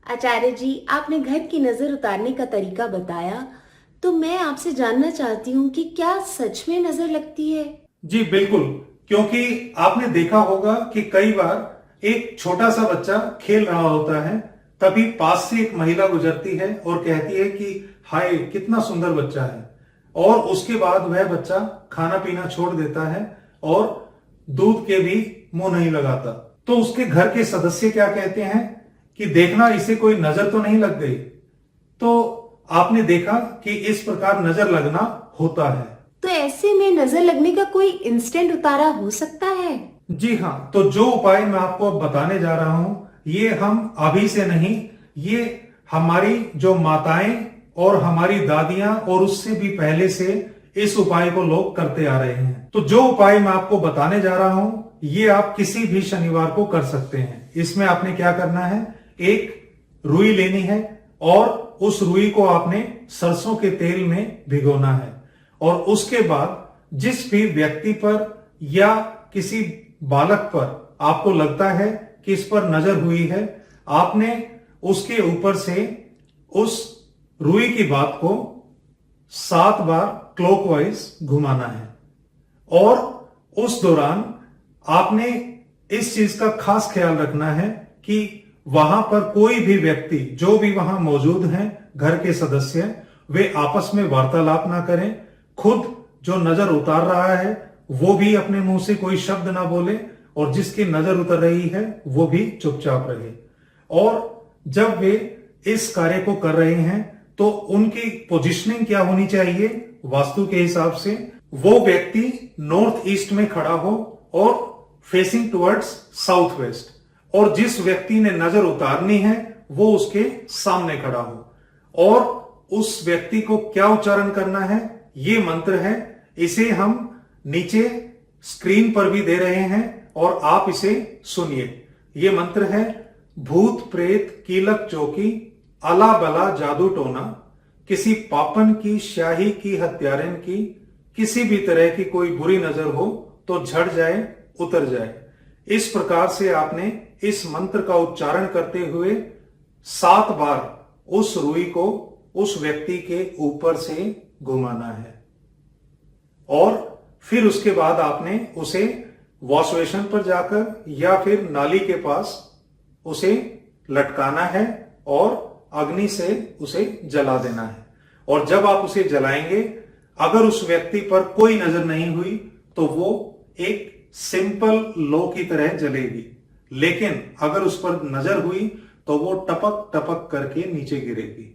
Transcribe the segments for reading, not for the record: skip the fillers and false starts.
आचार्य जी, आपने घर की नजर उतारने का तरीका बताया, तो मैं आपसे जानना चाहती हूँ कि क्या सच में नजर लगती है? जी बिल्कुल। क्योंकि आपने देखा होगा कि कई बार एक छोटा सा बच्चा खेल रहा होता है, तभी पास से एक महिला गुजरती है और कहती है कि हाय कितना सुंदर बच्चा है, और उसके बाद वह बच्चा खाना पीना छोड़ देता है और दूध के भी मुंह नहीं लगाता। तो उसके घर के सदस्य क्या कहते हैं कि देखना इसे कोई नजर तो नहीं लग गई। तो आपने देखा कि इस प्रकार नजर लगना होता है। तो ऐसे में नजर लगने का कोई इंस्टेंट उतारा हो सकता है? जी हाँ, तो जो उपाय मैं आपको अब बताने जा रहा हूं, ये हम अभी से नहीं, ये हमारी जो माताएं और हमारी दादियां और उससे भी पहले से इस उपाय को लोग करते आ रहे हैं। तो जो उपाय मैं आपको बताने जा रहा हूं, ये आप किसी भी शनिवार को कर सकते हैं। इसमें आपने क्या करना है, एक रुई लेनी है और उस रुई को आपने सरसों के तेल में भिगोना है, और उसके बाद जिस भी व्यक्ति पर या किसी बालक पर आपको लगता है कि इस पर नजर हुई है, आपने उसके ऊपर से उस रुई की बात को 7 बार क्लॉकवाइज घुमाना है। और उस दौरान आपने इस चीज का खास ख्याल रखना है कि वहां पर कोई भी व्यक्ति जो भी वहां मौजूद हैं, घर के सदस्य, वे आपस में वार्तालाप ना करें। खुद जो नजर उतार रहा है वो भी अपने मुंह से कोई शब्द ना बोले, और जिसकी नजर उतर रही है वो भी चुपचाप रहे। और जब वे इस कार्य को कर रहे हैं तो उनकी पोजीशनिंग क्या होनी चाहिए वास्तु के हिसाब से, वो व्यक्ति नॉर्थ ईस्ट में खड़ा हो और फेसिंग टुवर्ड्स साउथ वेस्ट, और जिस व्यक्ति ने नजर उतारनी है वो उसके सामने खड़ा हो। और उस व्यक्ति को क्या उच्चारण करना है, ये मंत्र है। इसे हम नीचे स्क्रीन पर भी दे रहे हैं और आप इसे सुनिए। ये मंत्र है, भूत प्रेत कीलक चौकी अला बला जादू टोना, किसी पापन की स्याही की हत्यारन की, किसी भी तरह की कोई बुरी नजर हो तो झड़ जाए उतर जाए। इस प्रकार से आपने इस मंत्र का उच्चारण करते हुए 7 बार उस रुई को उस व्यक्ति के ऊपर से घुमाना है, और फिर उसके बाद आपने उसे वॉश बेसिन पर जाकर या फिर नाली के पास उसे लटकाना है और अग्नि से उसे जला देना है। और जब आप उसे जलाएंगे, अगर उस व्यक्ति पर कोई नजर नहीं हुई तो वो एक सिंपल लो की तरह जलेगी, लेकिन अगर उस पर नजर हुई तो वो टपक टपक करके नीचे गिरेगी।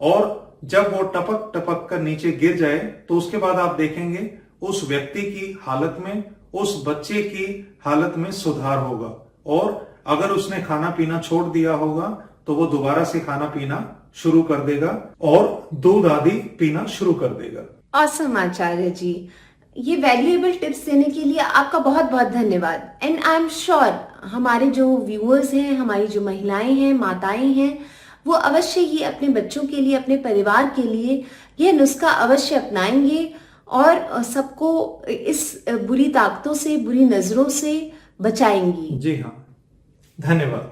और जब वो टपक टपक कर नीचे गिर जाए तो उसके बाद आप देखेंगे उस व्यक्ति की हालत में, उस बच्चे की हालत में सुधार होगा। और अगर उसने खाना पीना छोड़ दिया होगा तो वो दोबारा से खाना पीना शुरू कर देगा और दूध आदि पीना शुरू कर देगा। ऑसम आचार्य जी, ये वैल्यूएबल टिप्स देने के लिए आपका बहुत बहुत धन्यवाद। एंड आई एम श्योर हमारे जो व्यूअर्स हैं, हमारी जो महिलाएं हैं, माताएं हैं, वो अवश्य ही अपने बच्चों के लिए, अपने परिवार के लिए यह नुस्खा अवश्य अपनाएंगे और सबको इस बुरी ताकतों से, बुरी नजरों से बचाएंगी। जी हाँ, धन्यवाद।